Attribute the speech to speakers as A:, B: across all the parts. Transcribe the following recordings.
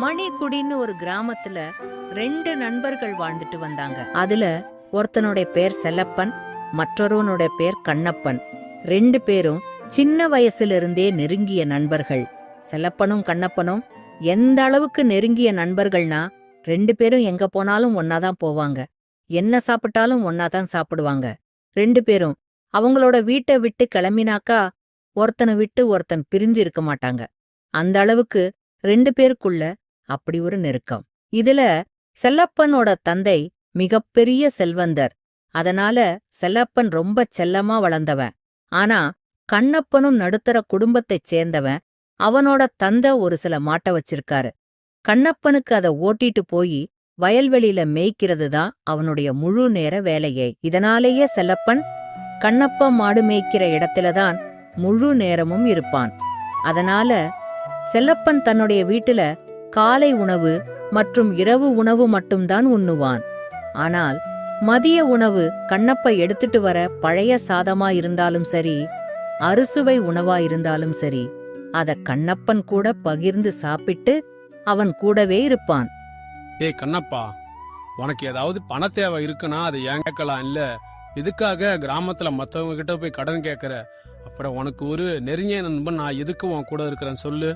A: மணிக்குடின்னு ஒரு கிராமத்துல 2 நண்பர்கள் வாழ்ந்துட்டு வந்தாங்க. அதுல ஒருத்தனுடைய பேர் செல்லப்பன், மற்றொருவனுடைய பேர் கண்ணப்பன். 2 பேரும் சின்ன வயசுல இருந்தே நெருங்கிய நண்பர்கள். செல்லப்பனும் கண்ணப்பனும் எந்த அளவுக்கு நெருங்கிய நண்பர்கள்னா 2 பேரும் எங்க போனாலும் ஒன்னாதான் போவாங்க. என்ன சாப்பிட்டாலும் ஒன்னாதான் சாப்பிடுவாங்க. 2 பேரும் அவங்களோட வீட்டை விட்டு கிளம்பினாக்கா ஒருத்தனை விட்டு ஒருத்தன் பிரிஞ்சு இருக்க மாட்டாங்க. அந்த அளவுக்கு 2 பேருக்குள்ள அப்படி ஒரு நெருக்கம். இதுல செல்லப்பனோட தந்தை மிகப்பெரிய செல்வந்தர். அதனால செல்லப்பன் ரொம்ப செல்லமா வளர்ந்தவன். ஆனா கண்ணப்பனும் நடுத்தர குடும்பத்தைச் சேர்ந்தவன். அவனோட தந்தை ஒரு சில மாட்ட வச்சிருக்காரு. கண்ணப்பனுக்கு அதை ஓட்டிட்டு போய் வயல்வெளியில மேய்க்கிறது தான் அவனுடைய முழு நேர வேலையே. இதனாலேயே செல்லப்பன் கண்ணப்ப மாடு மேய்க்கிற இடத்துலதான் முழு நேரமும் இருப்பான். அதனால செல்லப்பன் தன்னுடைய வீட்டுல காலை உணவு மற்றும் இரவு உணவு மட்டும்தான் உண்ணுவான். ஆனால் மதிய உணவு கண்ணப்ப எடுத்துட்டு வர பழைய சாதமா இருந்தாலும் சரி, அறுசுவை உணவா இருந்தாலும் சரி, அத கண்ணப்பன் கூட பகிர்ந்து சாப்பிட்டு அவன் கூடவே இருப்பான்.
B: ஏய் கண்ணப்பா, உனக்கு ஏதாவது பண தேவை இருக்குன்னா அதை ஏன் கேட்கலாம் இல்ல? எதுக்காக கிராமத்துல மத்தவங்க கிட்ட போய் கடன் கேட்கற? அப்புறம் உனக்கு ஒரு நெருங்கிய நண்பன் நான் எதுக்கு உன் கூட இருக்கிறேன்னு சொல்லு.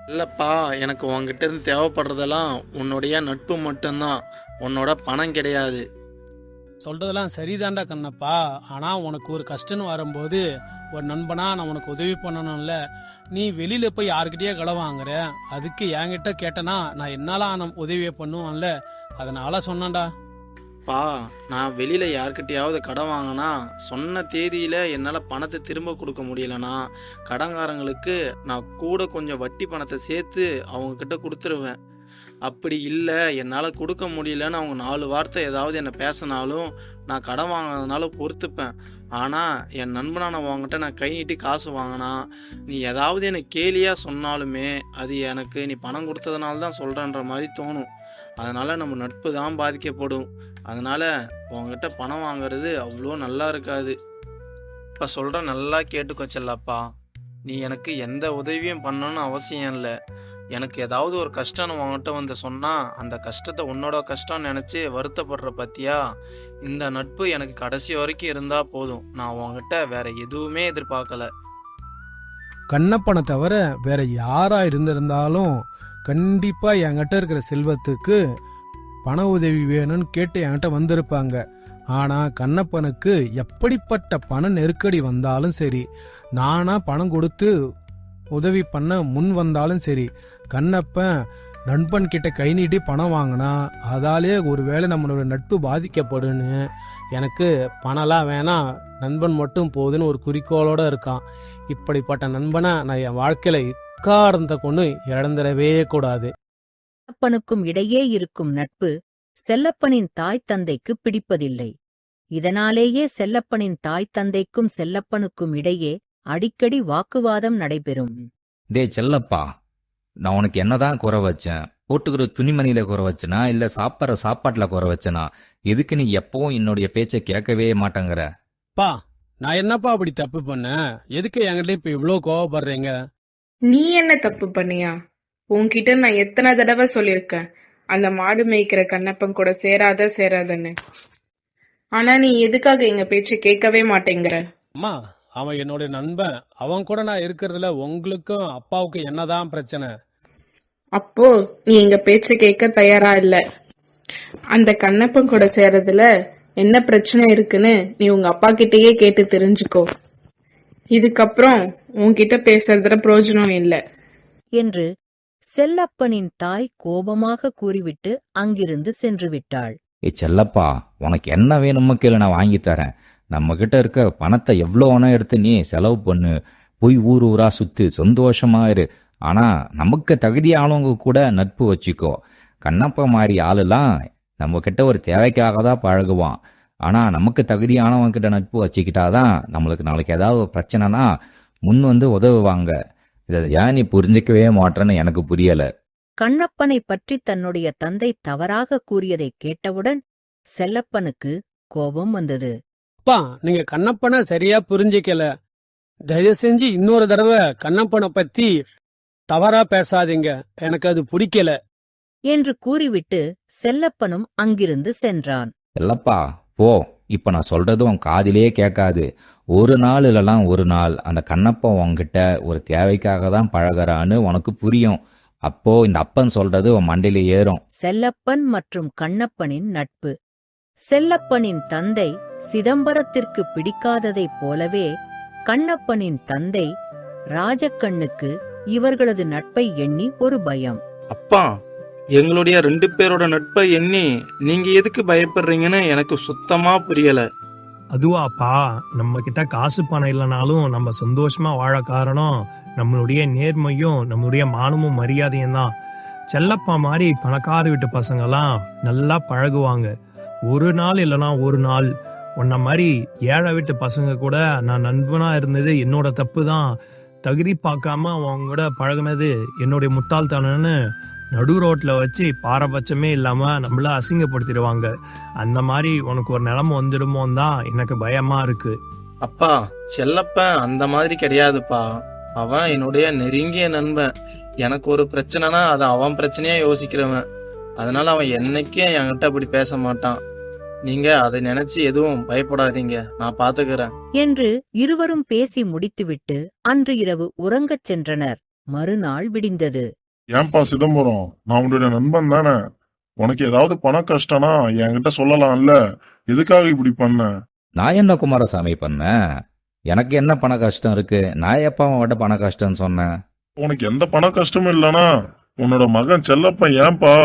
C: இல்லைப்பா, எனக்கு உங்ககிட்ட இருந்து தேவைப்படுறதெல்லாம் உன்னுடைய நட்பு மட்டும்தான், உன்னோட பணம் கிடையாது.
B: சொல்றதெல்லாம் சரிதான்டா கண்ணப்பா. ஆனா உனக்கு ஒரு கஷ்டம்னு வரும்போது ஒரு நண்பனா நான் உனக்கு உதவி பண்ணணும்ல. நீ வெளியில போய் யாருக்கிட்டயே கடன் வாங்குற, அதுக்கு என்கிட்ட கேட்டனா நான் என்னால உதவியை பண்ணுவான்ல, அதனால சொன்னேன்டா.
C: பா, நான் வெளியில் யார்கிட்டையாவது கடன் வாங்கினா சொன்ன தேதியில் என்னால் பணத்தை திரும்ப கொடுக்க முடியலனா கடன்காரங்களுக்கு நான் கூட கொஞ்சம் வட்டி பணத்தை சேர்த்து அவங்கக்கிட்ட கொடுத்துருவேன். அப்படி இல்லை என்னால் கொடுக்க முடியலன்னு அவங்க 4 வார்த்தை ஏதாவது என்னை பேசினாலும் நான் கடன் வாங்கினதுனால பொறுத்துப்பேன். ஆனால் என் நண்பனான உங்ககிட்ட நான் கை நீட்டி காசு வாங்கினா நீ ஏதாவது என்னை கேலியாக சொன்னாலுமே அது எனக்கு நீ பணம் கொடுத்ததுனால தான் சொல்கிறன்ற மாதிரி தோணும். அதனால் நம்ம நட்பு தான் பாதிக்கப்படும். அதனால் உங்ககிட்ட பணம் வாங்கிறது அவ்வளோ நல்லா இருக்காது. இப்போ சொல்கிற நல்லா கேட்டுக்கோ செல்லப்பா. நீ எனக்கு எந்த உதவியும் பண்ணணும்னு அவசியம் இல்லை. எனக்கு ஏதாவது ஒரு கஷ்டம்னு உங்ககிட்ட வந்து சொன்னால் அந்த கஷ்டத்தை உன்னோட கஷ்டம்னு நினச்சி வருத்தப்படுற பற்றியா, இந்த நட்பு எனக்கு கடைசி வரைக்கும் இருந்தால் போதும். நான் உங்ககிட்ட வேற எதுவுமே எதிர்பார்க்கல.
B: கண்ணப்பனை தவிர வேற யாரா இருந்திருந்தாலும் கண்டிப்பா என்கிட்ட இருக்கிற செல்வத்துக்கு பண உதவி வேணும்னு கேட்டு என்கிட்ட வந்திருப்பாங்க. ஆனா கண்ணப்பனுக்கு எப்படிப்பட்ட பண நெருக்கடி வந்தாலும் சரி, நானா பணம் கொடுத்து உதவி பண்ண முன் வந்தாலும் சரி, கண்ணப்பன் நண்பன் கிட்ட கை நீட்டி பணம் வாங்கினா அதாலே ஒருவேளை நம்மளோட நட்பு பாதிக்கப்படுன்னு எனக்கு பணம்லாம் வேணாம், நண்பன் மட்டும் போதுன்னு ஒரு குறிக்கோளோட இருக்கான். இப்படிப்பட்ட நண்பனை நான் என் வாழ்க்கையில இக்காரணத்தை கொண்டு இழந்துடவே கூடாது.
A: செல்லப்பனுக்கும் இடையே இருக்கும் நட்பு செல்லப்பனின் தாய் தந்தைக்கு பிடிப்பதில்லை. இதனாலேயே செல்லப்பனின் தாய் தந்தைக்கும் செல்லப்பனுக்கும் இடையே அடிக்கடி வாக்குவாதம் நடைபெறும்.
D: டே செல்லப்பா, நான் உனக்கு என்னதான் குறை வச்சேன்? போட்டுக்கிற துணிமணியில குறை வச்சனா இல்ல சாப்பிட்ற சாப்பாட்டுல குறை வச்சனா? எதுக்கு நீ எப்பவும் என்னுடைய பேச்சை கேட்கவே மாட்டேங்கிற?
B: பா, நான் என்னப்பா அப்படி தப்பு பண்ணேன்? எதுக்கு என்கிட்ட இப்ப இவ்வளோ கோவப்படுறீங்க?
E: நீ என்ன தப்பு பண்ணியா? உன்கிட்ட நான் எத்தனை தடவை சொல்லியிருக்கேன் அந்த மாடு மேய்க்கிற கண்ணப்பன் கூட சேராதன்னு. ஆனா நீ எதுக்காக எங்க பேச்ச கேட்கவே மாட்டேங்கிற?
B: அம்மா, அவன் என்னோட நண்பன். அவன் கூட நான் இருக்கிறதுல உங்களுக்கும் அப்பாவுக்கும் என்னதான் பிரச்சனை?
E: அப்போ நீ எங்க பேச்ச கேட்க தயாரா இல்ல. அந்த கண்ணப்பன் கூட சேர்றதுல என்ன பிரச்சனை இருக்குன்னு நீ உங்க அப்பா கிட்டயே கேட்டு தெரிஞ்சுக்கோ. இதுக்கப்புறம் உன்கிட்ட பேசுறதுல பிரயோஜனம் இல்லை
A: என்று செல்லப்பனின் தாய் கோபமாக கூறிவிட்டு அங்கிருந்து சென்று விட்டாள்.
D: ஏ செல்லப்பா, உனக்கு என்ன வேணுமோ கேளு, நான் வாங்கி தரேன். நம்ம கிட்ட இருக்க பணத்தை எவ்வளோ வேணா எடுத்து நீ செலவு பண்ணு, போய் ஊர் ஊரா சுத்து, சந்தோஷமா இரு. ஆனா நமக்கு தகுதியானவங்க கூட நட்பு வச்சுக்கோ. கண்ணப்ப மாதிரி ஆளுலாம் நம்ம கிட்ட ஒரு தேவைக்காக தான் பழகுவான். ஆனா நமக்கு தகுதியானவங்க கிட்ட நட்பு வச்சுக்கிட்டாதான் நம்மளுக்கு நாளைக்கு ஏதாவது பிரச்சனைனா முன் வந்து உதவுவாங்க. இதை ஏன் நீ புரிஞ்சிக்கவே மாட்டேன்னு எனக்கு புரியல.
A: கண்ணப்பனை பற்றி தன்னுடைய தந்தை தவறாக கூறியதை கேட்டவுடன் செல்லப்பனுக்கு கோபம் வந்தது.
B: அப்பா, நீங்க கண்ணப்பனை சரியா புரிஞ்சிக்கல. தயவு செஞ்சு இன்னொரு தடவை கண்ணப்பனை பத்தி தவறா பேசாதீங்க. எனக்கு அது பிடிக்கல.
A: என்று கூறிவிட்டு செல்லப்பனும் அங்கிருந்து சென்றான்.
D: இல்லப்பா போ, இப்ப நான் சொல்றது உன் காதிலே கேட்காது. ஒரு நாள் இல்லலாம் ஒரு நாள் அந்த கண்ணப்பன் உன்கிட்ட ஒரு தேவைக்காக தான் பழகுறான்னு உனக்கு புரியும். அப்போ இந்த அப்பன் சொல்றது உன் மண்டையில ஏறும்.
A: செல்லப்பன் மற்றும் கண்ணப்பனின் நட்பு. செல்லப்பனின் தந்தை சிதம்பரத்திற்கு பிடிக்காததைப் போலவே கண்ணப்பனின் தந்தை ராஜக்கண்ணுக்கு இவர்களது நட்பை எண்ணி ஒரு பயம்.
C: அப்பா, எங்களுடைய 2 பேரோட நட்பை எண்ணி நீங்க எதுக்கு பயப்படுறீங்கன்னு எனக்கு சுத்தமா புரியல.
F: அதுவாப்பா, நம்ம கிட்ட காசு பணம் இல்லைனாலும் நம்ம சந்தோஷமா வாழ காரணம் நம்மளுடைய நேர்மையும் நம்மளுடைய மானமும் மரியாதையும் தான். செல்லப்பா மாதிரி பணக்கார வீட்டு பசங்கெல்லாம் நல்லா பழகுவாங்க. ஒரு நாள் இல்லைனா ஒரு நாள் உன்ன மாதிரி ஏழை வீட்டு பசங்க கூட நான் நண்பனா இருந்தது என்னோட தப்பு தான். தகுதி பார்க்காம அவங்க கூட பழகுனது என்னுடைய முட்டாள்தனம்னு நடு ரோட்ல வச்சு பாரபட்சமே இல்லாம நம்மள அசிங்கப்படுத்திடுவாங்க. அந்த மாதிரி உனக்கு ஒரு நிலைமை வந்துடுமோன்னு தான் எனக்கு பயமா இருக்கு.
C: அப்பா, செல்லப்பன் அந்த மாதிரி கிடையாதுப்பா. அவன் என்னுடைய நெருங்கிய நண்பன். எனக்கு ஒரு பிரச்சனைனா அதை அவன் பிரச்சனையா யோசிக்கிறவன். அதனால அவன் என்னைக்கும் என்கிட்ட அப்படி பேச மாட்டான். நீங்க அதை நினைச்சு எதுவும் பயப்படாதீங்க, நான் பாத்துக்கிறேன்
A: என்று இருவரும் பேசி முடித்துவிட்டு அன்று இரவு உறங்கச் சென்றனர். மறுநாள் விடிந்தது.
G: ஏன்பா சிதம்பரம், நான் உன்னுடைய நண்பன் தானே. உனக்கு ஏதாவது பண கஷ்டம்னா என்கிட்ட சொல்லலாம்ல. எதுக்காக இப்படி பண்ண?
D: நான் என்ன குமாரசாமி பண்ணேன்? எனக்கு என்ன பண கஷ்டம் இருக்கு? நான் எப்ப அவன்கிட்ட பண கஷ்டம்னு சொன்னேன்?
G: உனக்கு எந்த பண கஷ்டமும் இல்லனா உன்னோட மகன் செல்லப்பன் ஏன்பா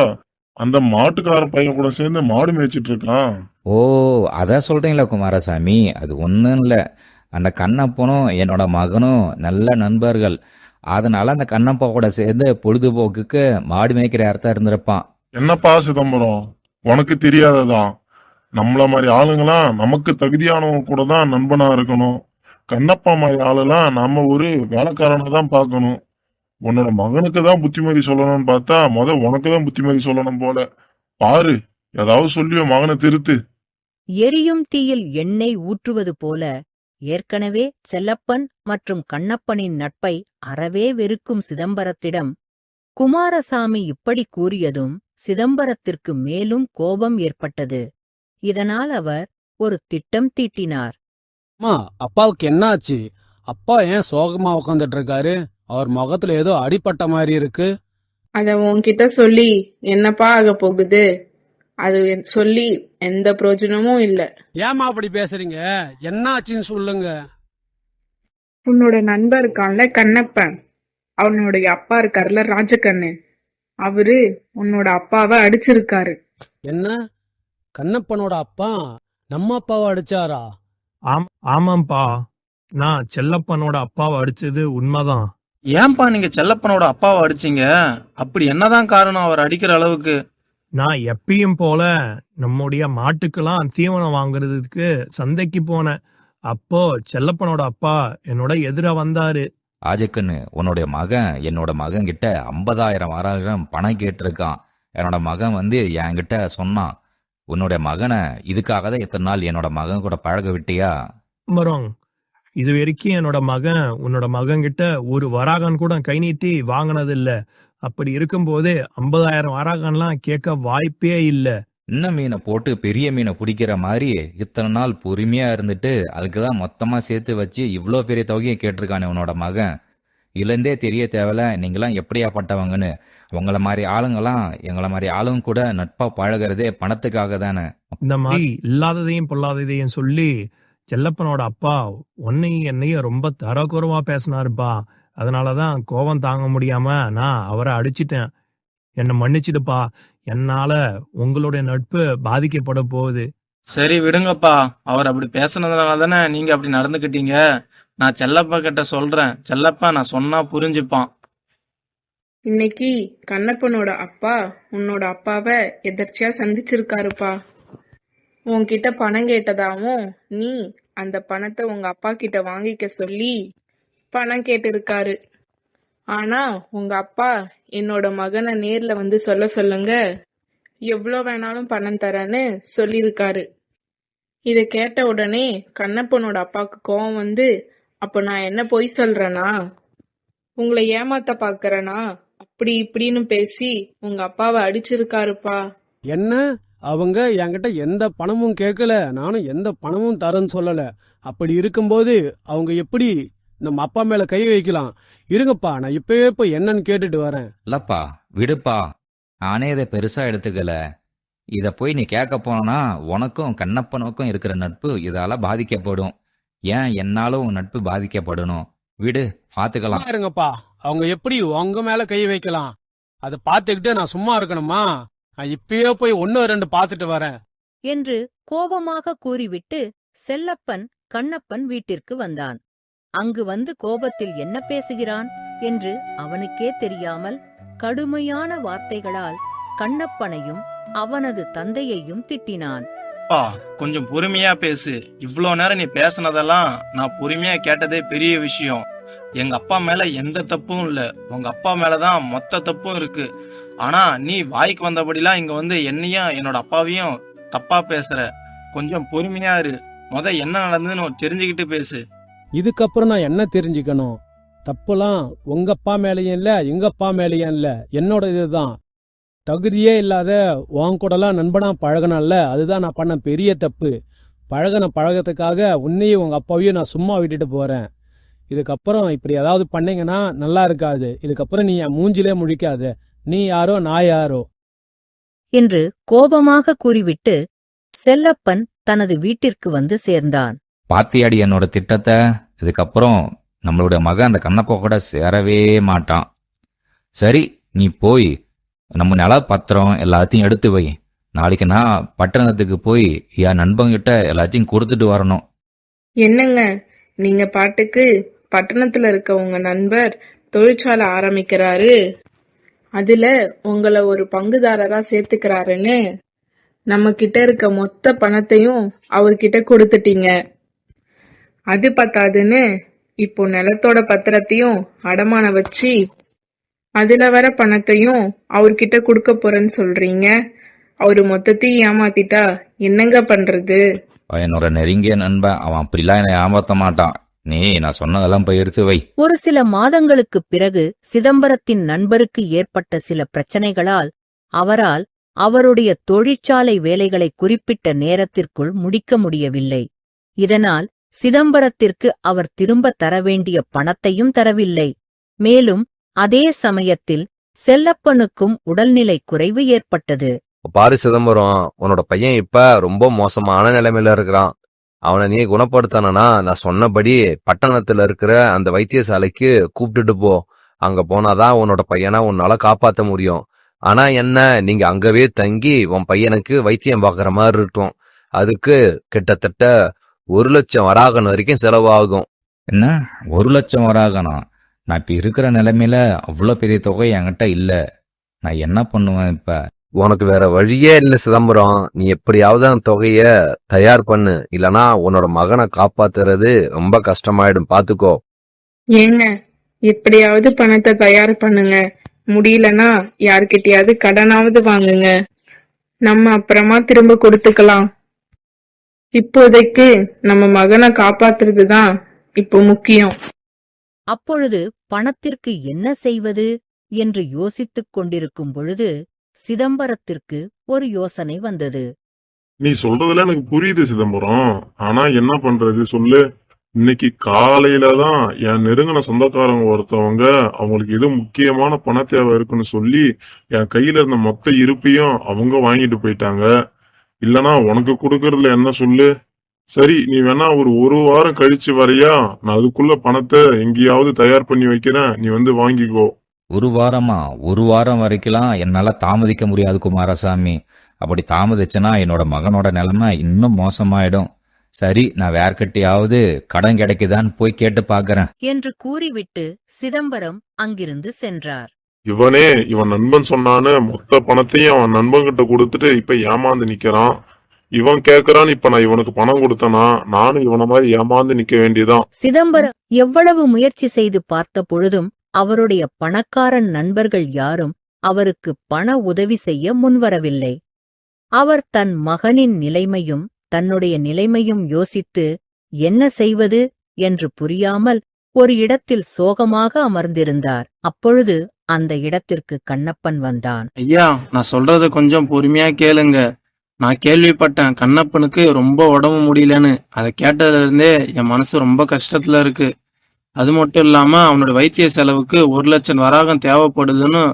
G: அந்த மாட்டுக்கார பையன் கூட சேர்ந்து மாடு மேய்ச்சிட்டு இருக்கான்?
D: ஓ, அதான் சொல்றீங்களா குமாரசாமி? அது ஒன்றும் இல்லை. அந்த கண்ணப்பனும் என்னோட மகனும் நல்ல நண்பர்கள். அதனால அந்த கண்ணப்பா கூட சேர்ந்து பொழுதுபோக்குக்கு மாடு மேய்க்கிற இடத்த இருந்திருப்பான்.
G: என்னப்பா சிதம்பரம், உனக்கு தெரியாததா? நம்மள மாதிரி ஆளுங்களாம் நமக்கு தகுதியானவங்க கூட தான் நண்பனா இருக்கணும். கண்ணப்பா மாதிரி ஆளுலாம் நம்ம ஒரு வேலைக்காரனை தான் பார்க்கணும். உன்னோட மகனுக்கு தான் புத்திமதி சொல்லணும்னு பார்த்தா உனக்கு தான் புத்திமதி சொல்லணும் போல. பாரு, ஏதாவது சொல்லி மகனை திருத்து.
A: எரியும் தீயில் எண்ணெய் ஊற்றுவது போல ஏற்கனவே செல்லப்பன் மற்றும் கண்ணப்பனின் நட்பை அறவே வெறுக்கும் சிதம்பரத்திடம் குமாரசாமி இப்படி கூறியதும் சிதம்பரத்திற்கு மேலும் கோபம் ஏற்பட்டது. இதனால் அவர் ஒரு திட்டம் தீட்டினார்.
B: அம்மா, அப்பாவுக்கு என்னாச்சு? அப்பா ஏன் சோகமா உட்காந்துட்டு இருக்காரு? அவர் முகத்துல ஏதோ அடிபட்ட மாதிரி இருக்கு.
E: அத உன்கிட்ட சொல்லி என்னப்பா ஆக போகுது? அது சொல்லி எந்த பிரயோஜனமும் இல்ல.
B: ஏமா அப்படி பேசுறீங்க? என்னாச்சுன்னு சொல்லுங்க.
E: உன்னோட நண்பர் இருக்கான்ல கண்ணப்பன், அவனுடைய அப்பா இருக்காருல ராஜக்கண்ணு, அவரு உன்னோட அப்பாவை அடிச்சிருக்காரு.
B: என்ன? கண்ணப்பனோட அப்பா நம்ம அப்பாவை அடிச்சாரா?
F: ஆமாம்பா, நான் செல்லப்பனோட அப்பாவை அடிச்சது உண்மைதான்.
C: ஏன்பா நீங்க செல்லப்பனோட அப்பாவை அடிச்சீங்க? அப்படி என்னதான் காரணம் அவர் அடிக்கிற அளவுக்கு?
F: நான் எப்பயும் போல நம்முடைய மாட்டுக்கெல்லாம் தீவனம் வாங்குறதுக்கு சந்தைக்கு போனேன். அப்போ செல்லப்பனோட அப்பா என்னோட எதிர வந்தாரு.
D: ஆஜக்கண்ணு, என்னோட மகன் கிட்ட 50,000 வாராகிரம் பணம் கேட்டிருக்கான். என்னோட மகன் வந்து என்கிட்ட சொன்னான், உன்னோட மகனை இதுக்காக தான் இத்தனை நாள் என்னோட மகன் கூட பழக விட்டியா?
F: மரம், இது வரைக்கும் என்னோட மகன் உன்னோட மகன் கிட்ட ஒரு வராகன் கூட கை நீட்டி வாங்கினது இல்ல. அப்படி இருக்கும்போது 50,000 வராகன்லாம் கேட்க வாய்ப்பே இல்ல.
D: சின்ன மீனை போட்டு பெரிய மீனை பிடிக்கிற மாதிரி இத்தனை நாள் பொறுமையா இருந்துட்டு அதுக்குதான் மொத்தமா சேர்த்து வச்சு இவ்வளோ பெரிய தொகையை கேட்டிருக்கானே உன்னோட மகன். இதுலேருந்தே தெரிய தேவையில்ல நீங்களாம் எப்படியாப்பட்டவங்கன்னு. உங்களை மாதிரி ஆளுங்களாம் எங்களை மாதிரி ஆளுங்க கூட நட்பா பழகிறதே பணத்துக்காக தானே.
F: இந்த மாதிரி இல்லாததையும் பொல்லாததையும் சொல்லி செல்லப்பனோட அப்பா உன்னையும் என்னையும் ரொம்ப தரக்குறவா பேசினாருப்பா. அதனாலதான் கோபம் தாங்க முடியாம நான் அவரை அடிச்சிட்டேன். என்னை மன்னிச்சிடுப்பா. என்னால உங்களுடைய நட்பு பாதிக்கப்பட போகுது.
C: சரி விடுங்கப்பா, அவர் அப்படி பேசுனதுனால தானே நீங்க அப்படி நடந்துக்கிட்டீங்க. நான் செல்லப்பா கிட்ட சொல்றேன். செல்லப்பா நான் சொன்னா புரிஞ்சுப்பான்.
E: இன்னைக்கு கண்ணப்பனோட அப்பா உன்னோட அப்பாவை எதர்ச்சியா சந்திச்சிருக்காருப்பா. உன்கிட்ட பணம் கேட்டதாவும் நீ அந்த பணத்தை உங்க அப்பா கிட்ட வாங்கிக்க சொல்லி பணம் கேட்டிருக்காரு. ஆனா உங்க அப்பா என்னோட மகனை நேர்ல வந்து சொல்லுங்க, எவ்வளவு வேணாலும் பணம் தரேன்னு சொல்லியிருக்காரு. இத கேட்ட உடனே கண்ணப்பனோட அப்பாவுக்கு கோவம் வந்து, அப்ப நான் என்ன பொய் சொல்றேனா, உங்களை ஏமாத்த பாக்குறேனா, அப்படி இப்படின்னு பேசி உங்க அப்பாவை அடிச்சிருக்காருப்பா.
B: என்ன, அவங்க என்கிட்ட எந்த பணமும் கேட்கல, நானும் எந்த பணமும் தரேன்னு சொல்லல. அப்படி இருக்கும்போது அவங்க எப்படி நம்ம அப்பா மேல கை வைக்கலாம்? இருங்கப்பா, நான் இப்பவே போய் என்னன்னு கேட்டுட்டு வரேன்.
D: இல்லப்பா, விடுப்பா. நானே இதை பெருசா எடுத்துக்கல. இத போய் நீ கேட்க போனா உனக்கும் கண்ணப்பனுக்கும் இருக்கிற நட்பு இதால பாதிக்கப்படும். ஏன் என்னாலும் உன் நட்பு பாதிக்கப்படணும்? விடு, பாத்துக்கலாம்.
B: சும்மா இருங்கப்பா, அவங்க எப்படி உங்க மேல கை வைக்கலாம்? அதை பார்த்துக்கிட்டு நான் சும்மா இருக்கணுமா? நான் இப்பயே போய் 1-2 பார்த்துட்டு வரேன்
A: என்று கோபமாக கூறிவிட்டு செல்லப்பன் கண்ணப்பன் வீட்டிற்கு வந்தான். அங்கு வந்து கோபத்தில் என்ன பேசுகிறான் என்று அவனுக்கே தெரியாமல் கடுமையான வார்த்தைகளால் கண்ணப்பனையும் அவனது தந்தையையும் திட்டினான்.
C: அப்பா, கொஞ்சம் பொறுமையா பேசு. இவ்வளோ நேரம் நீ பேசுனதெல்லாம் நான் பொறுமையா கேட்டதே பெரிய விஷயம். எங்க அப்பா மேல எந்த தப்பும் இல்ல, உங்க அப்பா மேலதான் மொத்த தப்பும் இருக்கு. ஆனா நீ வாய்க்கு வந்தபடிலாம் இங்க வந்து என்னையும் என்னோட அப்பாவையும் தப்பா பேசுற. கொஞ்சம் பொறுமையா இரு. என்ன நடந்ததுன்னு தெரிஞ்சுக்கிட்டு பேசு.
B: இதுக்கப்புறம் நான் என்ன தெரிஞ்சுக்கணும்? தப்புலாம் உங்க அப்பா மேலேயும் இல்ல, எங்க அப்பா மேலேயும் இல்ல, என்னோட இதுதான். தகுதியே இல்லாத உன் கூடலாம் நண்பனா பழகனல்ல, அதுதான் நான் பண்ண பெரிய தப்பு. பழகத்துக்காக உன்னையும் உங்க அப்பாவையும் நான் சும்மா விட்டுட்டு போறேன். இதுக்கப்புறம் இப்படி ஏதாவது பண்ணீங்கன்னா நல்லா இருக்காது. இதுக்கப்புறம் நீ என் மூஞ்சிலே முழிக்காத. நீ யாரோ நான் யாரோ
A: என்று கோபமாக கூறிவிட்டு செல்லப்பன் தனது வீட்டிற்கு வந்து சேர்ந்தான்.
D: பாத்தியாடி என்னோட திட்டத்தை? இதுக்கப்புறம் நம்மளுடைய மகன் அந்த கண்ணப்பா கூட சேரவே மாட்டான். சரி, நீ போய் நம்ம நில பத்திரம் எல்லாத்தையும் எடுத்து வை. நாளைக்கு நான் பட்டணத்துக்கு போய் என் நண்பங்கிட்ட எல்லாத்தையும் கொடுத்துட்டு வரணும்.
E: என்னங்க, நீங்க பாட்டுக்கு பட்டணத்துல இருக்க உங்க நண்பர் தொழிற்சாலை ஆரம்பிக்கிறாரு, அதுல உங்களை ஒரு பங்குதாரரா சேர்த்துக்கிறாருன்னு நம்ம கிட்ட இருக்க மொத்த பணத்தையும் அவர்கிட்ட கொடுத்துட்டீங்க. அது பத்தாதுன்னு இப்போ நிலத்தோட பத்திரத்தையும் அடமான வச்சு அதுல வர பணத்தையும் அவர்கிட்ட கொடுக்க போறேன்னு சொல்றீங்க. அவரு மொத்தத்தையும் ஏமாத்திட்டா என்னங்க பண்றது?
D: என்னோட நெருங்கிய நண்பன், அவன் அப்படிலாம் என்னை ஏமாத்த மாட்டான். நீ நான் சொன்னதெல்லாம் போய் எடுத்து வை.
A: ஒரு சில மாதங்களுக்குப் பிறகு சிதம்பரத்தின் நண்பருக்கு ஏற்பட்ட சில பிரச்சனைகளால் அவரால் அவருடைய தொழிற்சாலை வேலைகளை குறிப்பிட்ட நேரத்திற்குள் முடிக்க முடியவில்லை. இதனால் சிதம்பரத்திற்கு அவர் திரும்ப தர வேண்டிய பணத்தையும் தரவில்லை. மேலும் அதே சமயத்தில் செல்லப்பனுக்கும் உடல்நிலை குறைவு ஏற்பட்டது.
H: பாரு சிதம்பரம், உன்னோட பையன் இப்ப ரொம்ப மோசமான நிலைமையில இருக்கிறான். அவனை நீ குணப்படுத்தனா நான் சொன்னபடி பட்டணத்துல இருக்கிற அந்த வைத்தியசாலைக்கு கூப்பிட்டுட்டு போ. அங்க போனாதான் உன்னோட பையனை உன்னால காப்பாத்த முடியும். ஆனா என்ன, நீங்க அங்கவே தங்கி உன் பையனுக்கு வைத்தியம் பாக்குற மாதிரி இருக்கும். அதுக்கு கிட்டத்தட்ட 1,00,000 வராகன் வரைக்கும் செலவாகும்.
D: என்ன 1,00,000 வராகணும்? நான் இப்ப இருக்கிற நிலைமையில அவ்வளவு பெரிய தொகை என்கிட்ட இல்ல. நான் என்ன பண்ணுவேன் இப்ப?
H: உனக்கு வேற வழியே இல்ல சிதம்பரம். நீ எப்படியாவது அந்த தொகைய தயார் பண்ணு, இல்லனா உன்னோட மகனை காப்பாத்துறது ரொம்ப கஷ்டமாயிடும், பாத்துக்கோ.
E: ஏங்க, எப்படியாவது பணத்தை தயார் பண்ணுங்க. முடியலன்னா யார்கிட்டயாவது கடனாவது வாங்குங்க. நம்ம அப்புறமா திரும்ப கொடுத்துக்கலாம். இப்போதைக்கு நம்ம மகனை காப்பாத்துறது தான் இப்போ முக்கியம்.
A: அப்பொழுது பணத்திற்கு என்ன செய்வது என்று யோசித்துக் கொண்டிருக்கும் பொழுது சிதம்பரத்திற்கு ஒரு யோசனை வந்தது.
G: நீ சொல்றதுல எனக்கு புரியுது சிதம்பரம். ஆனா என்ன பண்றது சொல்லு? இன்னைக்கு காலையில தான் என் நெருங்கின சொந்தக்காரங்க ஒருத்தவங்க அவங்களுக்கு ஏதோ முக்கியமான பண தேவை இருக்குன்னு சொல்லி என் கையில இருந்த மொத்த இருப்பையும் அவங்க வாங்கிட்டு போயிட்டாங்க. இல்லனா உனக்கு கொடுக்கறதுல என்ன சொல்லு? சரி, நீ வேணா ஒரு வாரம் கழிச்சு வரையா, நான் அதுக்குள்ள பணத்தை எங்கேயாவது தயார் பண்ணி வைக்கிறேன், நீ வந்து வாங்கிக்கோ.
D: 1 வாரமா? 1 வாரம் வரைக்கும் என்னால தாமதிக்க முடியாது குமாரசாமி. அப்படி தாமதிச்சனா என்னோட மகனோட நிலைமை இன்னும் மோசமாயிடும். சரி, நான் வேர்கிட்டயாவது கடன் கிடைக்குதான்னு போய் கேட்டு பாக்குறேன்
A: என்று கூறிவிட்டு சிதம்பரம் அங்கிருந்து சென்றார்.
G: இவன் நண்பன் சொன்னான்னு மொத்த பணத்தையும் அவன் நண்பன் கிட்ட கொடுத்துட்டு இப்ப ஏமாந்து நிக்கிறான். இவன் கேக்குறான், இப்ப நான் இவனுக்கு பணம் கொடுத்தனா நானும் இவன மாதிரி ஏமாந்து நிக்க வேண்டியதான்.
A: சிதம்பரம் எவ்வளவு முயற்சி செய்து பார்த்த பொழுதும் அவருடைய பணக்காரன் நண்பர்கள் யாரும் அவருக்கு பண உதவி செய்ய முன்வரவில்லை. அவர் தன் மகனின் நிலைமையும் தன்னுடைய நிலைமையும் யோசித்து என்ன செய்வது என்று புரியாமல் ஒரு இடத்தில் சோகமாக அமர்ந்திருந்தார். அப்பொழுது அந்த இடத்திற்கு கண்ணப்பன் வந்தான்.
C: ஐயா, நான் சொல்றத கொஞ்சம் பொறுமையா கேளுங்க. நான் கேள்விப்பட்டேன் கண்ணப்பனுக்கு ரொம்ப உடம்பு முடியலன்னு. அதை கேட்டதுல இருந்தே என் மனசு ரொம்ப கஷ்டத்துல இருக்கு. அது மட்டும் இல்லாம அவனோட வைத்திய செலவுக்கு 1,00,000 வராகம் தேவைப்படுதுன்னு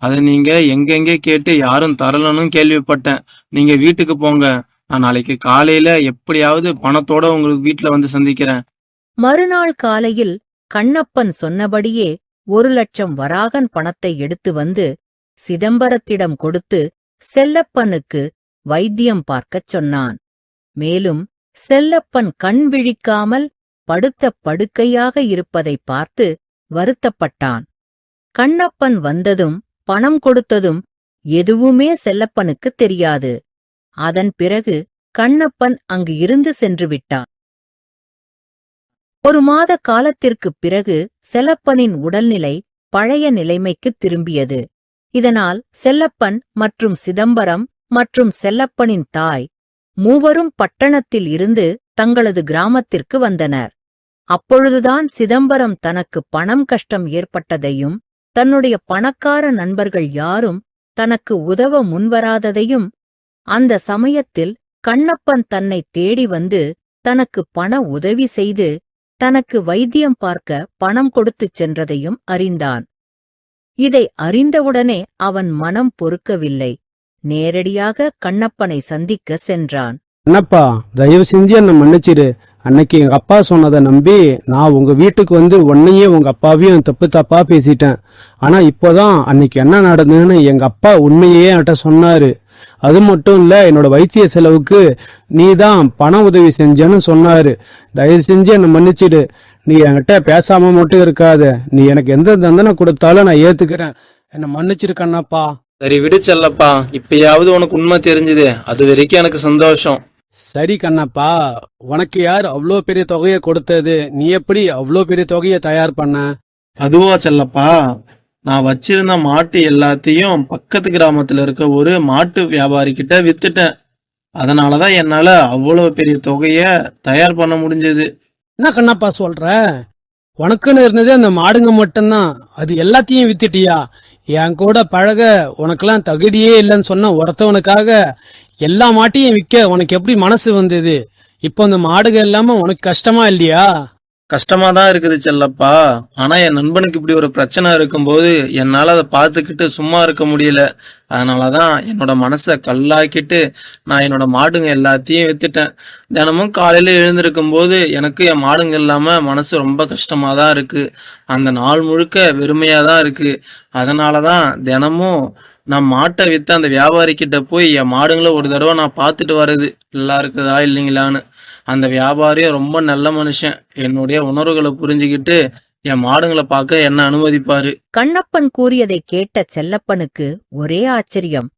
C: அதை நீங்க எங்கெங்கே கேட்டு யாரும் தரலன்னு கேள்விப்பட்டேன். நீங்க வீட்டுக்கு போங்க. நான் நாளைக்கு காலையில எப்படியாவது பணத்தோட உங்களுக்கு வீட்டுல வந்து சந்திக்கிறேன்.
A: மறுநாள் காலையில் கண்ணப்பன் சொன்னபடியே 1,00,000 வராகன் பணத்தை எடுத்து வந்து சிதம்பரத்திடம் கொடுத்து செல்லப்பனுக்கு வைத்தியம் பார்க்கச் சொன்னான். மேலும் செல்லப்பன் கண் விழிக்காமல் படுத்த படுக்கையாக இருப்பதை பார்த்து வருத்தப்பட்டான். கண்ணப்பன் வந்ததும் பணம் கொடுத்ததும் எதுவுமே செல்லப்பனுக்கு தெரியாது. அதன் பிறகு கண்ணப்பன் அங்கு இருந்து சென்று விட்டான். ஒரு மாத காலத்திற்குப் பிறகு செல்லப்பனின் உடல்நிலை பழைய நிலைமைக்கு திரும்பியது. இதனால் செல்லப்பன் மற்றும் சிதம்பரம் மற்றும் செல்லப்பனின் தாய் மூவரும் பட்டணத்தில் இருந்து தங்களது கிராமத்திற்கு வந்தனர். அப்பொழுதுதான் சிதம்பரம் தனக்கு பணம் கஷ்டம் ஏற்பட்டதையும் தன்னுடைய பணக்கார நண்பர்கள் யாரும் தனக்கு உதவ முன்வராததையும், அந்த சமயத்தில் கண்ணப்பன் தன்னை தேடி வந்து தனக்கு பண உதவி செய்து தனக்கு வைத்தியம் பார்க்க பணம் கொடுத்துச் சென்றதையும் அறிந்தான். இதை அறிந்தவுடனே அவன் மனம் பொறுக்கவில்லை. நேரடியாக கண்ணப்பனை சந்திக்க சென்றான்.
B: என்னப்பா, தயவு செஞ்சு என்ன மன்னிச்சிடு. அன்னைக்கு எங்க அப்பா சொன்னதை நம்பி நான் உங்க வீட்டுக்கு வந்து உன்னையும் உங்க அப்பாவையும் தப்பு தப்பா பேசிட்டேன். ஆனா இப்போதான் அன்னைக்கு என்ன நடந்ததுன்னு எங்க அப்பா உண்மையே என்கிட்ட சொன்னாரு. அது மட்டும் இல்ல, என்னோட வைத்திய செலவுக்கு நீ தான் பண உதவி செஞ்சேன்னு சொன்னாரு. தயவு செஞ்சு என்ன மன்னிச்சிடு. நீ என்கிட்ட பேசாம மட்டும் இருக்காத. நீ எனக்கு எந்த தண்டனை கொடுத்தாலும் நான் ஏத்துக்கிறேன். என்ன மன்னிச்சிருக்கண்ணப்பா.
C: சரி விடு செல்லப்பா, இப்பயாவது உனக்கு உண்மை தெரிஞ்சுது. அது வரைக்கும் எனக்கு சந்தோஷம்.
B: சரி கண்ணப்பா, உனக்கு யார் அவ்வளோ பெரிய தொகையை கொடுத்தது? நீ எப்படி அவ்வளோ பெரிய தொகையை தயார் பண்ண?
C: அதுவா செல்லப்பா, நான் வச்சிருந்த மாட்டு எல்லாத்தையும் பக்கத்து கிராமத்துல இருக்க ஒரு மாட்டு வியாபாரி கிட்ட வித்துட்டேன். அதனாலதான் என்னால அவ்வளவு பெரிய தொகைய தயார் பண்ண முடிஞ்சது.
B: என்ன கண்ணப்பா சொல்ற? உனக்குன்னு இருந்ததே அந்த மாடுங்க மட்டும்தான், அது எல்லாத்தையும் வித்துட்டியா? என் கூட பழக உனக்கெல்லாம் தகுதியே இல்லைன்னு சொன்ன ஒருத்தவனுக்காக எல்லா மாட்டையும் விற்க உனக்கு எப்படி மனசு வந்தது? இப்போ அந்த மாடுக இல்லாம உனக்கு கஷ்டமா இல்லையா?
C: கஷ்டமா தான் இருக்குது செல்லப்பா. ஆனா என் நண்பனுக்கு இப்படி ஒரு பிரச்சனை இருக்கும்போது என்னால அதை பார்த்துக்கிட்டு சும்மா இருக்க முடியல. அதனாலதான் என்னோட மனசை கல்லாக்கிட்டு நான் என்னோட மாடுங்க எல்லாத்தையும் வித்துட்டேன். தினமும் காலையில எழுந்திருக்கும் போது எனக்கு என் மாடுங்க இல்லாம மனசு ரொம்ப கஷ்டமா தான் இருக்கு. அந்த நாள் முழுக்க வெறுமையா தான் இருக்கு. அதனாலதான் தினமும் நான் மாட்டை வித்து அந்த வியாபாரி கிட்ட போய் என் மாடுங்களை ஒரு தடவை நான் பார்த்துட்டு வர்றது, நல்லா இருக்குதா இல்லைங்களான்னு. அந்த வியாபாரியும் ரொம்ப நல்ல மனுஷன். என்னுடைய உணர்வுகளை புரிஞ்சுக்கிட்டு என் மாடுங்களை பார்க்க என்ன அனுமதிப்பாரு.
A: கண்ணப்பன் கூறியதை கேட்ட செல்லப்பனுக்கு ஒரே ஆச்சரியம்.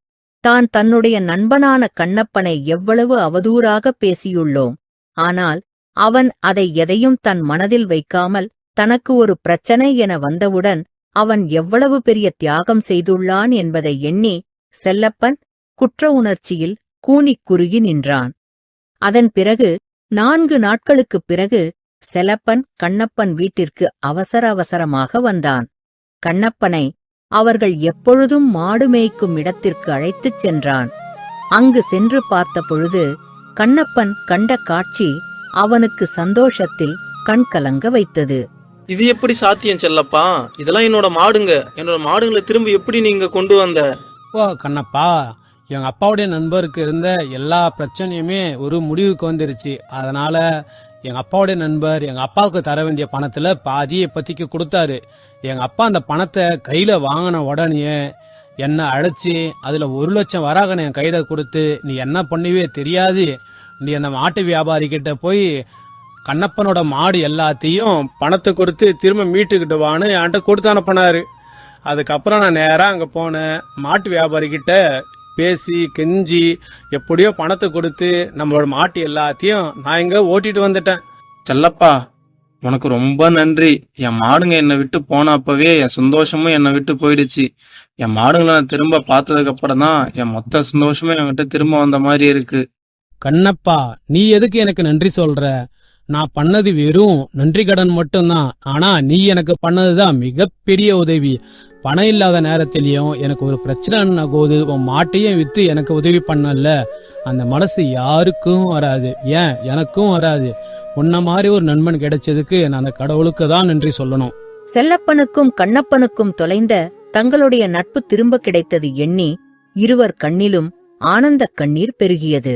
A: தான் தன்னுடைய நண்பனான கண்ணப்பனை எவ்வளவு அவதூறாக பேசியுள்ளோம். ஆனால் அவன் அதை எதையும் தன் மனதில் வைக்காமல் தனக்கு ஒரு பிரச்சனை என வந்தவுடன் அவன் எவ்வளவு பெரிய தியாகம் செய்துள்ளான் என்பதை எண்ணி செல்லப்பன் குற்ற உணர்ச்சியில் கூனிக் குறுகி நின்றான். அதன் பிறகு 4 நாட்களுக்குப் பிறகு செல்லப்பன் கண்ணப்பன் வீட்டிற்கு அவசர அவசரமாக வந்தான். கண்ணப்பனை அவர்கள் எப்பொழுதும் மாடு மேய்க்கும் இடத்திற்கு அழைத்துச் சென்றான். அங்கு சென்று பார்த்த பொழுது கண்ணப்பன் கண்ட காட்சி அவனுக்கு சந்தோஷத்தில் கண்கலங்க வைத்தது.
C: இது எப்படி சாத்தியம் செல்லப்பா? இதெல்லாம் என்னோட மாடுங்க. என்னோட மாடுங்களை திரும்ப எப்படி நீங்க கொண்டு வந்த?
B: ஓ கண்ணப்பா, எங்க அப்பாவுடைய நண்பருக்கு இருந்த எல்லா பிரச்சனையுமே ஒரு முடிவுக்கு வந்துருச்சு. அதனால எங்க அப்பாவுடைய நண்பர் எங்க அப்பாவுக்கு தர வேண்டிய பணத்துல பாதியை இப்பத்திக்கு கொடுத்தாரு. எங்க அப்பா அந்த பணத்தை கையில வாங்கின உடனே என்ன அழைச்சி அதுல 1,00,000 வராகனை என் கையில கொடுத்து, நீ என்ன பண்ணுவே தெரியாது, நீ அந்த மாட்டு வியாபாரி கிட்ட போய் கண்ணப்பனோட மாடு எல்லாத்தையும் பணத்தை கொடுத்து திரும்ப மீட்டுக்கிட்டு வான்னு என்கிட்ட கொடுத்து அனுப்பினாரு. அதுக்கப்புறம் நான் நேரா அங்க போனேன். மாட்டு வியாபாரி கிட்ட பேசி கெஞ்சி எப்படியோ பணத்தை கொடுத்து நம்மளோட மாட்டு எல்லாத்தையும் நான் இங்க ஓட்டிட்டு வந்துட்டேன்.
C: செல்லப்பா, உனக்கு ரொம்ப நன்றி. என் மாடுங்க என்னை விட்டு போனப்பவே என் சந்தோஷமும் என்னை விட்டு போயிடுச்சு. என் மாடுங்களை நான் திரும்ப பார்த்ததுக்கு அப்புறம் தான் என் மொத்த சந்தோஷமும் என்கிட்ட திரும்ப வந்த மாதிரி இருக்கு.
B: கண்ணப்பா, நீ எதுக்கு எனக்கு நன்றி சொல்ற? நான் பண்ணது வெறும் நன்றி கடன் மட்டும்தான். ஆனா நீ எனக்கு பண்ணதுதான் மிகப்பெரிய உதவி. பணம் இல்லாத நேரத்திலயும் எனக்கு ஒரு பிரச்சனை போது உன் மாட்டையும் வித்து எனக்கு உதவி பண்ணல. அந்த மனசு யாருக்கும் வராது, ஏன் எனக்கும் வராது. உன்ன மாதிரி ஒரு நண்பன் கிடைச்சதுக்கு நான் அந்த கடவுளுக்கு தான் நன்றி சொல்லணும்.
A: செல்லப்பனுக்கும் கண்ணப்பனுக்கும் தொலைந்த தங்களுடைய நட்பு திரும்ப கிடைத்தது எண்ணி இருவர் கண்ணிலும் ஆனந்த கண்ணீர் பெருகியது.